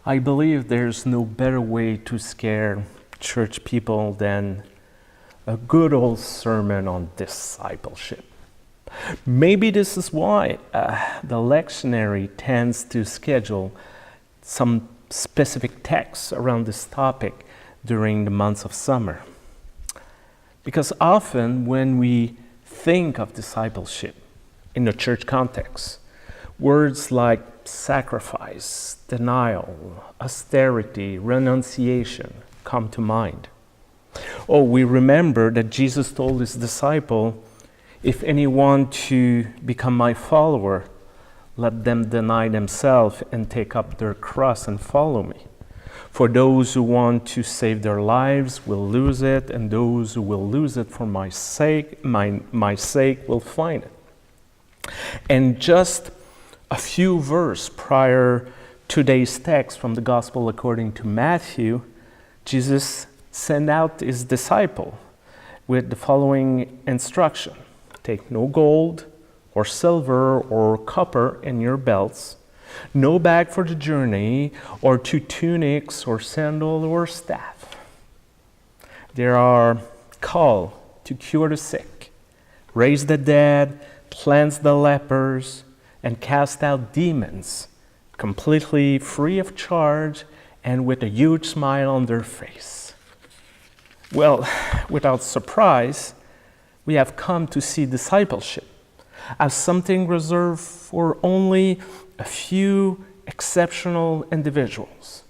I believe there's no better way to scare church people than a good old sermon on discipleship. Maybe this is why the lectionary tends to schedule some specific texts around this topic during the months of summer. Because often when we think of discipleship in the church context, words like sacrifice, denial, austerity, renunciation come to mind. Oh, we remember that Jesus told his disciple, if anyone to become my follower, let them deny themselves and take up their cross and follow me. For those who want to save their lives will lose it, and those who will lose it for my sake will find it. And just a few verses prior to today's text from the Gospel according to Matthew, Jesus sent out his disciple with the following instruction. Take no gold or silver or copper in your belts, no bag for the journey, or 2 tunics or sandal or staff. They are called to cure the sick, raise the dead, cleanse the lepers, and cast out demons completely free of charge and with a huge smile on their face. Well, without surprise, we have come to see discipleship as something reserved for only a few exceptional individuals.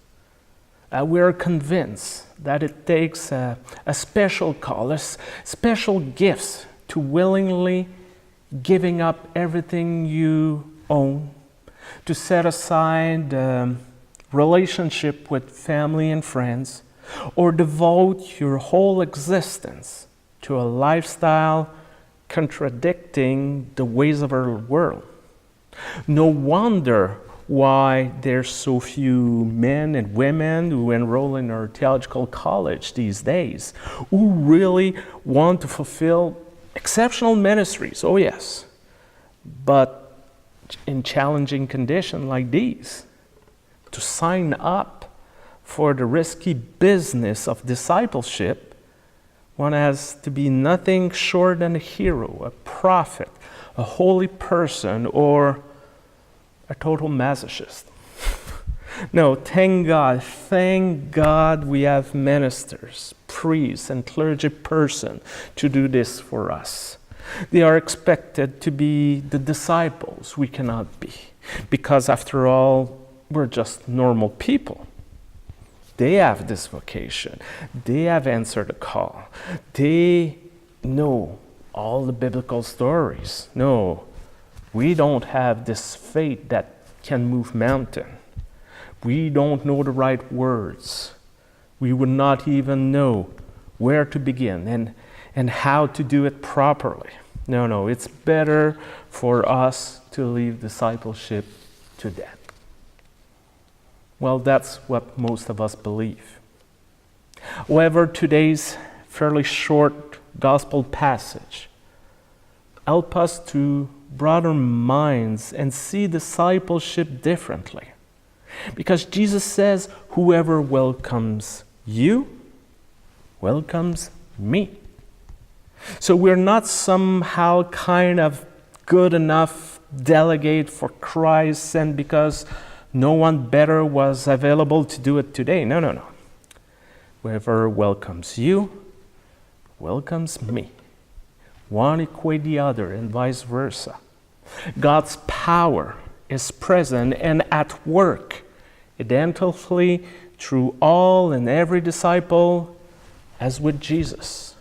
We are convinced that it takes a special call, special gifts to willingly giving up everything you own, to set aside relationship with family and friends, or devote your whole existence to a lifestyle contradicting the ways of our world. No wonder why there's so few men and women who enroll in our theological college these days who really want to fulfill exceptional ministries, oh yes, but in challenging conditions like these, to sign up for the risky business of discipleship, one has to be nothing short than a hero, a prophet, a holy person, or a total masochist. No, thank God we have ministers, priests, and clergy person to do this for us. They are expected to be the disciples we cannot be, because after all, we're just normal people. They have this vocation. They have answered the call. They know all the biblical stories. No, we don't have this faith that can move mountains. We don't know the right words. We would not even know where to begin and how to do it properly. No, it's better for us to leave discipleship to them. Well, that's what most of us believe. However, today's fairly short gospel passage helps us to broaden minds and see discipleship differently. Because Jesus says, whoever welcomes you welcomes me. So we're not somehow kind of good enough delegate for Christ, and because no one better was available to do it today. No. Whoever welcomes you welcomes me. One equate the other and vice versa. God's power is present and at work identically through all and every disciple as with Jesus.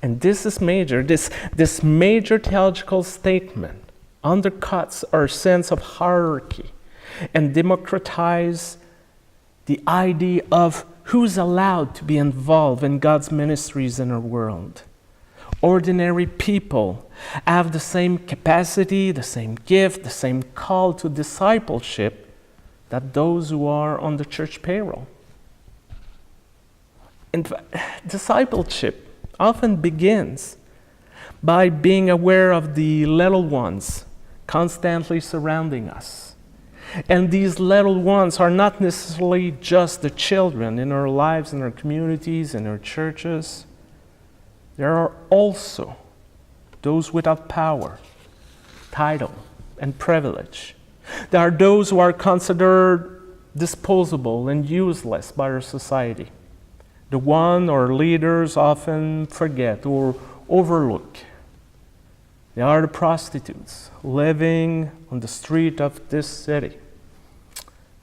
And this is major. This major theological statement undercuts our sense of hierarchy and democratize the idea of who's allowed to be involved in God's ministries in our world. Ordinary people have the same capacity, the same gift, the same call to discipleship that those who are on the church payroll. In fact, discipleship often begins by being aware of the little ones constantly surrounding us. And these little ones are not necessarily just the children in our lives, in our communities, in our churches. There are also those without power, title, and privilege. There are those who are considered disposable and useless by our society. The one our leaders often forget or overlook. They are the prostitutes living on the street of this city.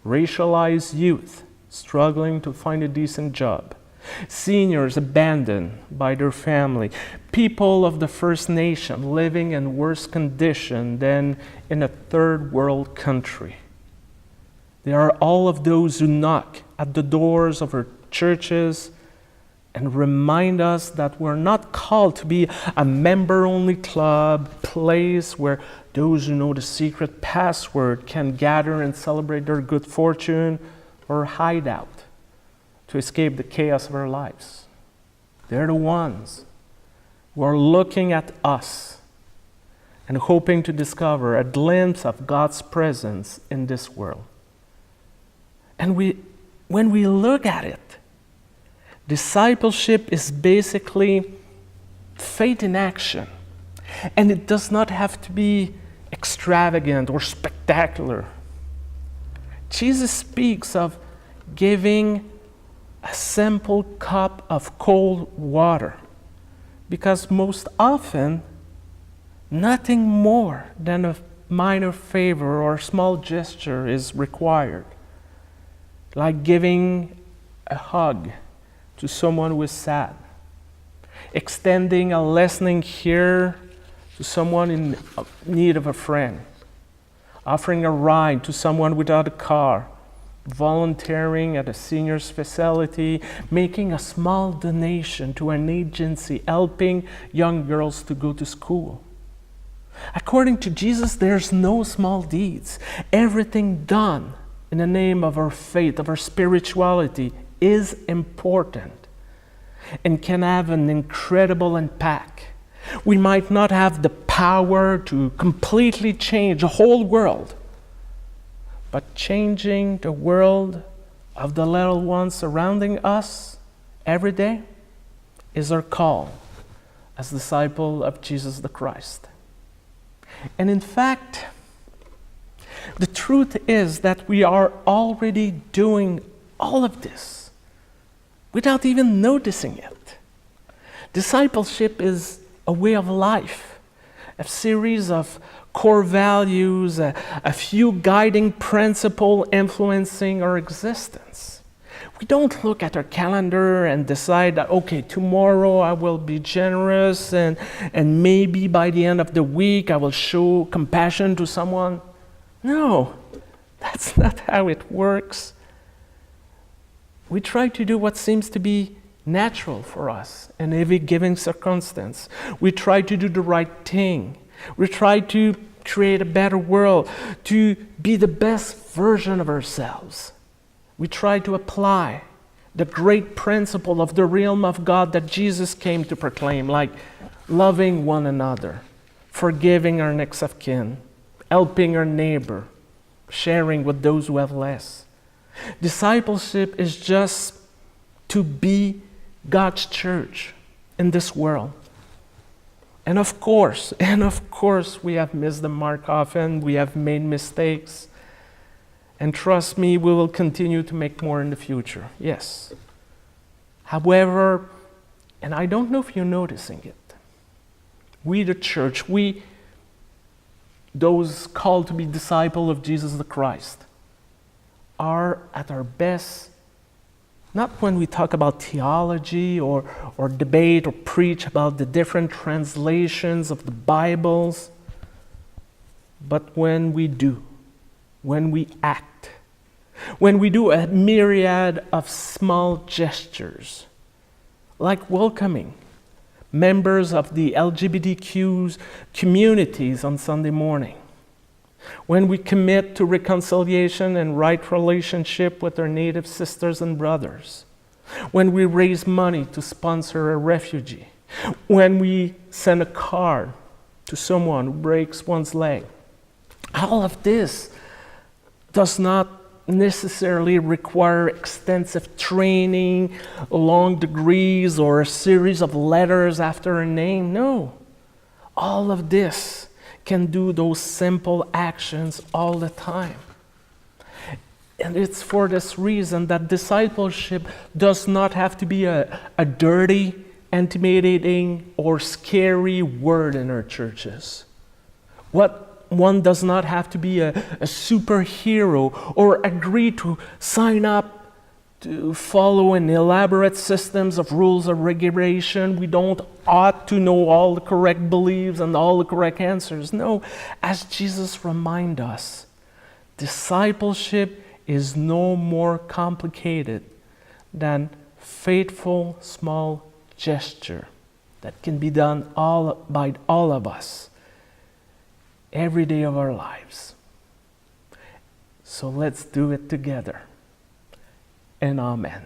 Racialized youth struggling to find a decent job. Seniors abandoned by their family. People of the First Nation living in worse condition than in a third world country. There are all of those who knock at the doors of our churches and remind us that we're not called to be a member-only club, place where those who know the secret password can gather and celebrate their good fortune, or hide out to escape the chaos of our lives. They're the ones who are looking at us and hoping to discover a glimpse of God's presence in this world. And when we look at it, discipleship is basically faith in action. And it does not have to be extravagant or spectacular. Jesus speaks of giving a simple cup of cold water because most often nothing more than a minor favor or small gesture is required, like giving a hug to someone who is sad, extending a listening ear to someone in need of a friend, offering a ride to someone without a car, volunteering at a seniors facility, making a small donation to an agency helping young girls to go to school. According to Jesus, there's no small deeds. Everything done in the name of our faith, of our spirituality, is important and can have an incredible impact. We might not have the power to completely change the whole world, but changing the world of the little ones surrounding us every day is our call as disciple of Jesus the Christ. And in fact, the truth is that we are already doing all of this without even noticing it. Discipleship is a way of life, a series of core values, a few guiding principles influencing our existence. We don't look at our calendar and decide that, okay, tomorrow I will be generous and maybe by the end of the week I will show compassion to someone. No, that's not how it works. We try to do what seems to be natural for us in every given circumstance. We try to do the right thing. We try to create a better world, to be the best version of ourselves. We try to apply the great principle of the realm of God that Jesus came to proclaim, like loving one another, forgiving our next of kin, helping our neighbor, sharing with those who have less. Discipleship is just to be God's church in this world. And of course, we have missed the mark often. We have made mistakes. And trust me, we will continue to make more in the future. Yes. However, and I don't know if you're noticing it, we the church, those called to be disciples of Jesus the Christ, are at our best, not when we talk about theology or debate or preach about the different translations of the Bibles, but when we do, when we act, when we do a myriad of small gestures, like welcoming members of the LGBTQ communities on Sunday morning, when we commit to reconciliation and right relationship with our Native sisters and brothers, when we raise money to sponsor a refugee, when we send a card to someone who breaks one's leg. All of this does not necessarily require extensive training, long degrees, or a series of letters after a name. No. All of this can do those simple actions all the time. And it's for this reason that discipleship does not have to be a dirty, intimidating, or scary word in our churches. One does not have to be a superhero or agree to sign up to follow an elaborate systems of rules of regulation. We don't ought to know all the correct beliefs and all the correct answers. No, as Jesus reminds us, discipleship is no more complicated than faithful small gesture that can be done by all of us every day of our lives. So let's do it together. And amen.